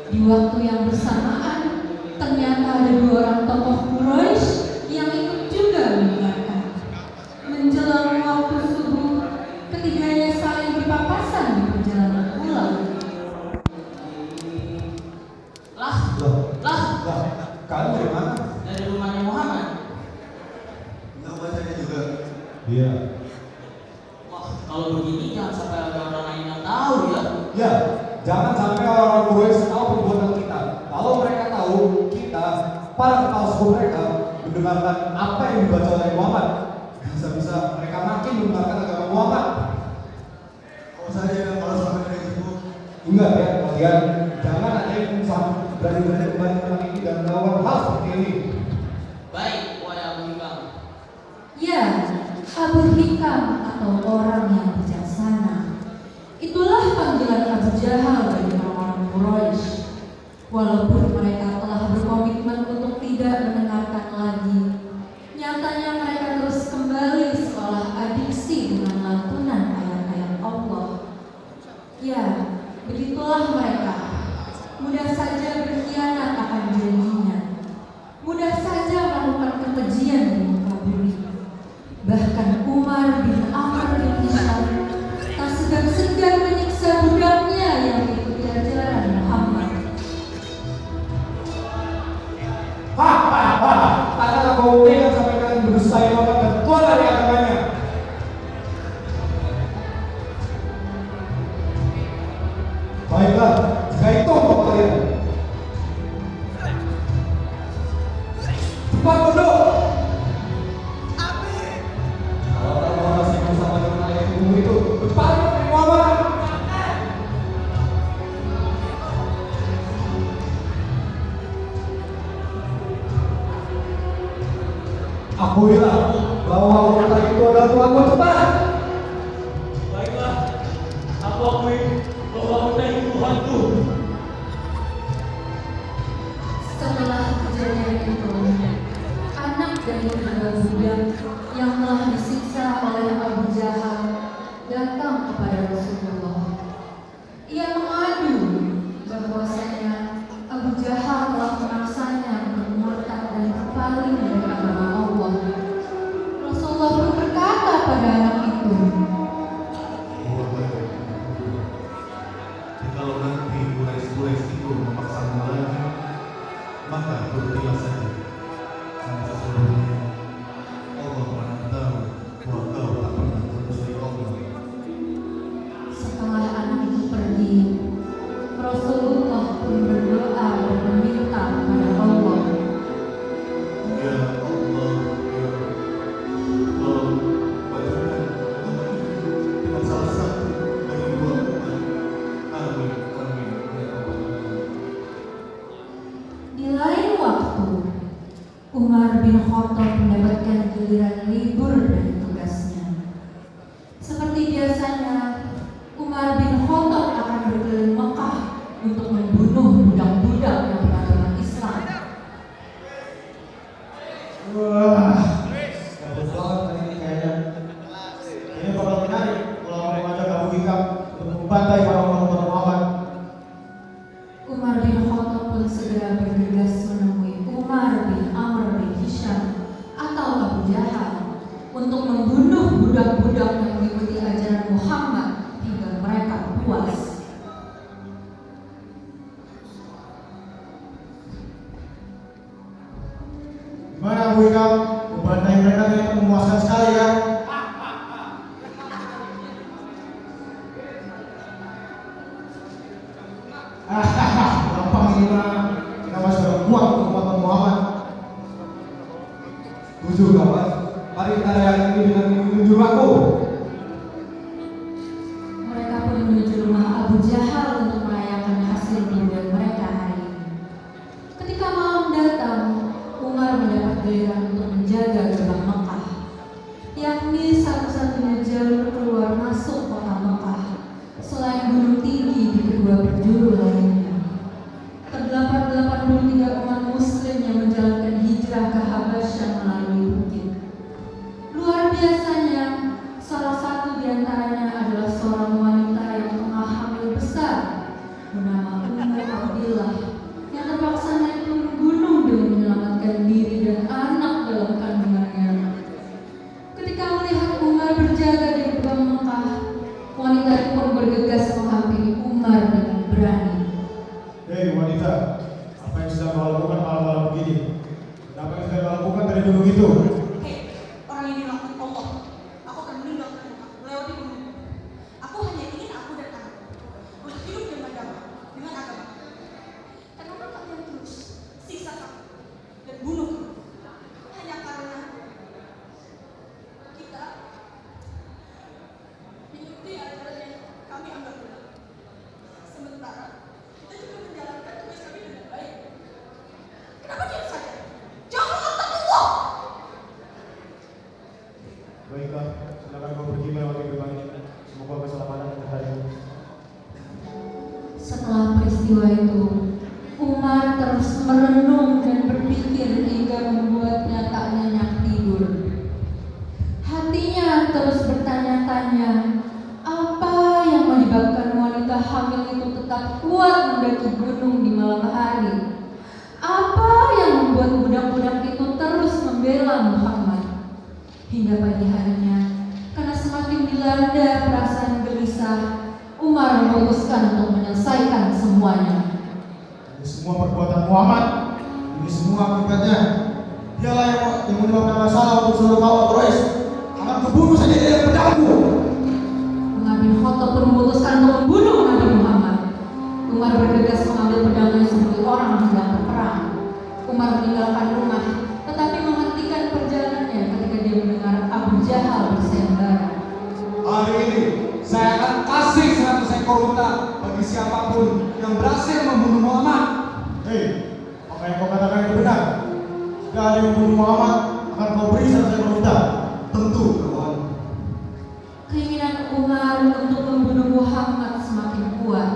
Di waktu yang bersamaan, ternyata ada dua orang tokoh Quraisy yang ikut juga mendengarkan. Menjelang waktu subuh, ketiganya saling berpapasan di perjalanan pulang. Lah, kalian dari mana? Dari rumahnya Muhammad. Nggak bacanya juga. Iya. Wah, kalau begini jangan sampai ada orang lain yang tahu ya. Ya, jangan sampai orang-orang Quraisy tahu perbuatan kita. Kalau mereka tahu kita, para kepala suku mereka mendengarkan apa yang dibaca oleh Muhammad, bisa-bisa mereka makin mendengarkan agama Muhammad. Kalau saja kalau sampai kayak gitu, enggak ya, kalian jangan ada yang berani-berani kembali tentang ini dan melawan hal seperti ini. Baik, wahai Abu Hikam. Ya, Abu Hikam atau orang yang bijaksana. Itulah panggilan Abu Jahal bagi orang-orang Quraisy. Walaupun mereka telah berkomitmen untuk tidak mendengarkan lagi, nyatanya mereka terus kembali seolah adiksi dengan lantunan ayat-ayat Allah. Ya, begitulah mereka. Mudah saja berkhianat akan janjinya. Mudah saja melakukan kekejian di muka bumi. Bahkan Umar bin Amr bin Hisham tak segan-segan menyiksa budaknya yang mengikuti ajaran Muhammad. Adalah kaum yang sampai kalian berdustai Muhammad dan keluar dari agamanya. Baiklah, jika itu untuk kalian. Cepat duduk. Kalau kamu masih bersama dengan ayah ibumu itu, berpaling dari Muhammad. Akuilah bahwa wanita itu adalah Tuhanmu. Cepat. Baiklah, aku akui bahwa wanita itu Tuhanku. Setelah kejadian itu, anak dari kedua budak yang telah disiksa oleh Abu Jahal datang kepada Rasulullah. Ia mengadu bahwasanya Abu Jahal telah memaksanya untuk murtad dan berpaling dari agama Allah. Rasulullah pun berkata pada anak itu, Kalau nanti Quraisy itu memaksamu lagi, maka berhentilah saja. Karena sesungguhnya Allah Maha tahu bahwa kau tak pernah menyusui Allah. setelah anak itu pergi, Rasulullah pun berdoa dan meminta kepada Allah. Ya Allah, ya tolong bacakan doa ini dengan salah satu dari dua umat. Amin, amin, ya Allah. Di lain waktu, Umar bin Khattab mendapatkan giliran libur dari tugasnya. Seperti biasanya, Umar bin Khattab akan berkeliling Mekah untuk membunuh budak-budak yang beragama Islam. Wah, bagus banget ini kayaknya. Ini bakal menarik kalau mau ngajak Abu Hikam untuk membantai para orang Muhammad. Umar bin Khattab pun segera bergegas menemui Umar bin Amr bin Hisham atau Abu Jahal untuk membunuh budak-budak yang mengikuti ajaran Muhammad hingga mereka puas. Gimana Abu Hikam? Membantai mereka kayaknya memuaskan sekali ya. Gampang ini mah. Kita masih berkuat untuk umat Muhammad. Tujuh kawan, mari kita rayakan ini dengan menuju aku. Mereka pun menuju rumah Abu Jahal untuk merayakan hasil bunuhan mereka hari ini. Ketika malam datang, Umar mendapat giliran untuk menjaga gerbang Mekah, yakni satu-satunya jalur keluar masuk kota Mekah selain gunung tinggi di kedua penjuru lainnya. Terdapat 83 umat muslim yang menjalankan hijrah ke Habasyah melalui bukit. Luar biasanya, saja. Apa yang sudah kau lakukan malam-malam begini? Dan apa yang sudah kau lakukan dari dulu gitu? Hei, orang ini lakukan Allah. Aku akan meninggalkan rumah, melewati gunung. Aku hanya ingin aku dan anakku boleh hidup dengan damai, dengan agama. Kenapa kalian terus siksa kami dan bunuh kami? Hanya karena kita mengikuti aturan yang kami anggap benar. Sementara kita juga menjalankan tugas kami dengan baik. Kenapa diam saja? Jangan mengangkat Allah! Baiklah, silakan kau pergi melewati gerbang ini. Semoga keselamatan menyertai. Setelah peristiwa itu, Umar terus merenung dan berpikir hingga membuatnya tak nyenyak tidur. Hatinya terus bertanya-tanya, apa yang menyebabkan wanita hamil itu tetap kuat mendaki gunung di malam hari? Apa yang membuat budak-budak itu terus membela Muhammad? Hingga pagi harinya, karena semakin dilanda perasaan gelisah, Umar memutuskan untuk menyelesaikan semuanya. Ini semua perbuatan Muhammad. Ini semua akibatnya. Dialah yang menyebabkan masalah untuk seluruh kaum Quraisy. Akan kubunuh saja dia yang pedangku. Umar bin Khattab pun memutuskan untuk membunuh Nabi Muhammad. Umar bergegas mengambil pedangnya seperti orang sedang berperang. Umar meninggalkan rumah, tetapi menghentikan perjalanannya ketika dia mendengar Abu Jahal bersayembara. Hari ini saya akan kasih 100 ekor unta bagi siapapun yang berhasil membunuh Muhammad. Hei, apa yang kau katakan itu benar? Jika ada yang membunuh Muhammad, akan kau beri 100 ekor unta. Tentu, kawan. Keinginan Umar untuk membunuh Muhammad semakin kuat.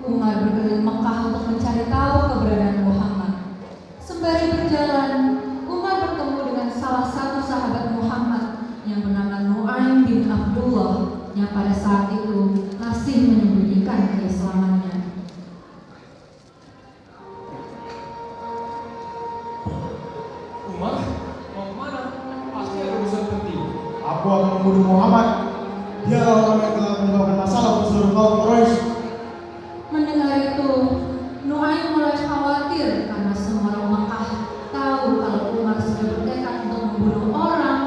Umar berkeliling Mekah untuk mencari tahu keberadaan Muhammad. Sembari berjalan, Umar bertemu dengan salah satu sahabat Muhammad yang bernama Nu'aim bin Abdullah yang pada saat itu masih menyembunyikan keislamannya. Umar, mau kemana? Pasti ada urusan penting. Aku akan membunuh Muhammad. Dia orang yang telah menyebabkan masalah untuk seluruh kaum Quraisy. Mendengar itu, Nu'aim mulai khawatir karena semua orang Mekah tahu kalau Umar sudah bertekad untuk membunuh orang.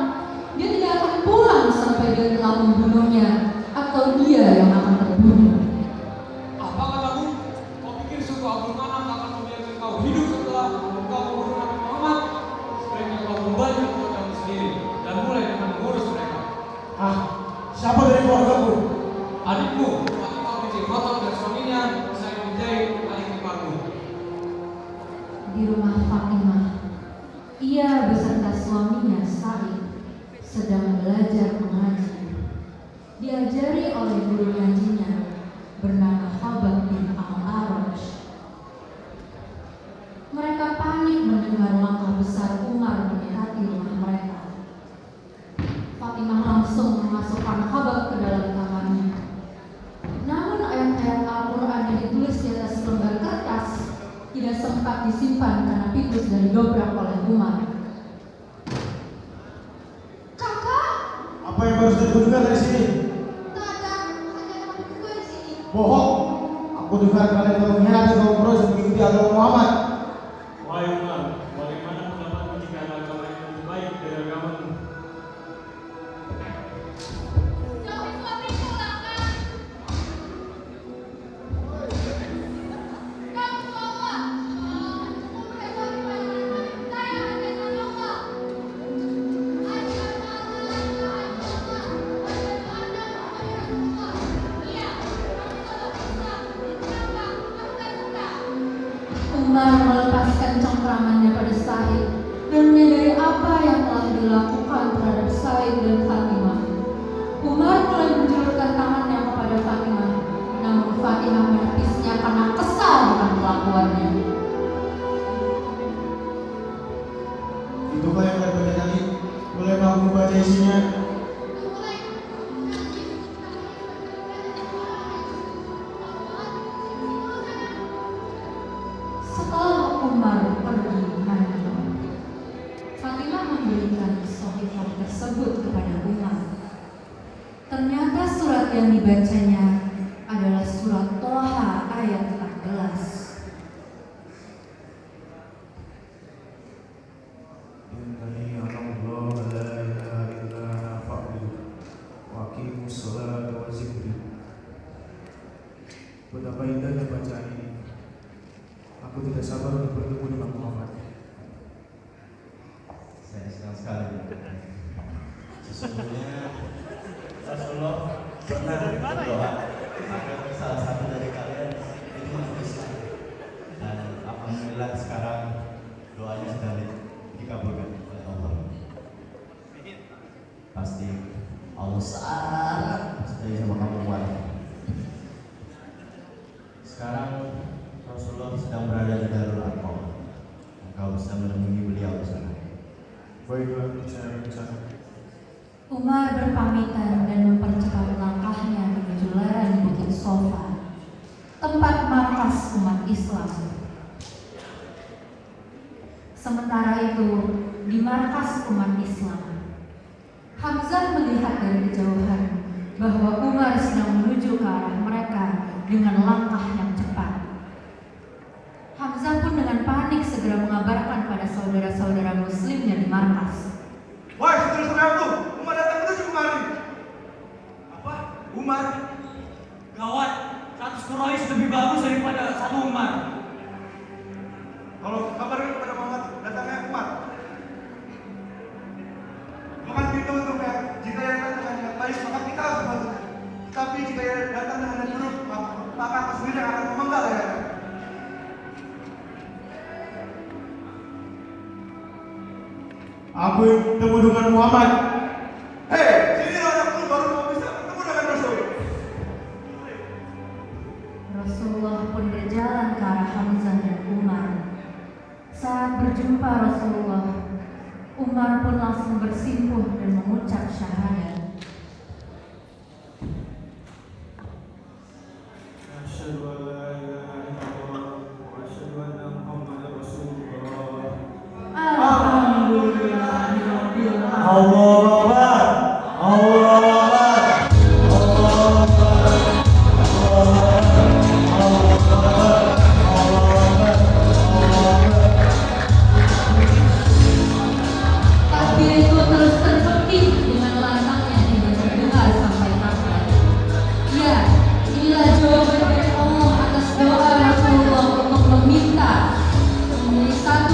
Dia tidak akan pulang sampai dia telah membunuhnya atau dia yang akan terbunuh. Apa katamu? Kau pikir suku Abdul Manaf akan membiarkan kau hidup setelah kau membunuh Nabi Muhammad? Sebaiknya kau kembali ke keluargamu sendiri dan mulai dengan mengurus mereka. Ah, siapa dari keluargaku? Adikmu, Fatimah binti Khattab dan suaminya, saya menjadi adik iparmu. Di rumah Fatimah, ia beserta suaminya Sa'id sedang belajar mengaji. Diajari oleh guru ngajinya bernama Khabab bin Al-Araj. Mereka panik mendengar langkah besar Umar mendekati rumah mereka. Fatimah langsung memasukkan Khabab ke dalam kamarnya. Namun ayat-ayat Al-Quran yang ditulis di atas lembar kertas tidak sempat disimpan karena pintu sudah didobrak oleh Umar. Kakak, Apa yang baru saja kudengar dari sini? tak ada kamu juga di sini. Bohong. Aku dengar kalian telah mengkhianati kaum Quraisy dan mengikuti agama Muhammad. Wahai Umar, bagaimana pendapatmu jika ada agama yang lebih baik dari agamamu? Jauhi suamiku, Kakak. Kamu bawa. Saya akan Allah. Umar melepaskan cengkramannya pada Sa'id dan menyadari apa yang telah dilakukan terhadap Sa'id dan Fatimah. Umar mulai menjulurkan tangannya kepada Fatimah, namun Fatimah menepisnya karena kesal dengan kelakuannya. Itukah yang kalian baca tadi? Boleh aku membaca isinya? Setelah Umar pergi mandi, Fatimah memberikan sohifah tersebut kepada Umar. Ternyata surat yang dibacanya adalah surat Toha ayat 14. tidak sabar untuk bertemu dengan Muhammad. Saya senang sekali. Sesungguhnya Rasulullah pernah berdoa agar salah satu dari kalian itu masuk Islam. Dan alhamdulillah sekarang doanya sudah dikabulkan oleh Allah. Pasti Allah sangat percaya sama kamu, Wan. Sekarang Rasulullah sedang berada di Darul Arqam. Engkau bisa menemui beliau di sana. Baiklah, saya akan ke sana. Umar berpamitan dan mempercepat langkahnya menuju lereng Bukit Sofa, tempat markas umat Islam. Sementara itu, di markas umat Islam, Hamzah melihat dari kejauhan bahwa Umar sedang menuju ke arah mereka dengan langkah yang cepat. Hamzah pun dengan panik segera mengabarkan pada saudara-saudara muslimnya di markas. Wahai saudara-saudaraku, Umar datang menuju kemari. Apa? Umar? Gawat, 100 Quraisy lebih bagus daripada satu Umar. Kalau kabarkan kepada Muhammad datangnya Umar. Bukan pintu untuknya. Jika ia datang dengan yang baik, maka kita harus membantu. Tapi jika ia datang dengan yang buruk, maka aku sendiri yang akan memenggal ya. Aku bertemu dengan Muhammad. Hei, sini anakku baru mau bisa bertemu dengan Rasul. Rasulullah pun berjalan ke arah Hamzah dan Umar. Saat berjumpa Rasulullah, Umar pun langsung bersimpuh dan mengucap syahadat. Asyhadu an la ilaha illallah wa asyhadu anna Muhammadar Rasulullah. Alhamdulillahirabbil alamin. Allahu Akbar. Allahu Akbar. Allahu Akbar. Allahu Akbar. Takbir itu terus terpekik dengan lantangnya hingga terdengar sampai Makkah. Ya, inilah jawaban dari Allah atas doa Rasulullah untuk meminta menjadi satu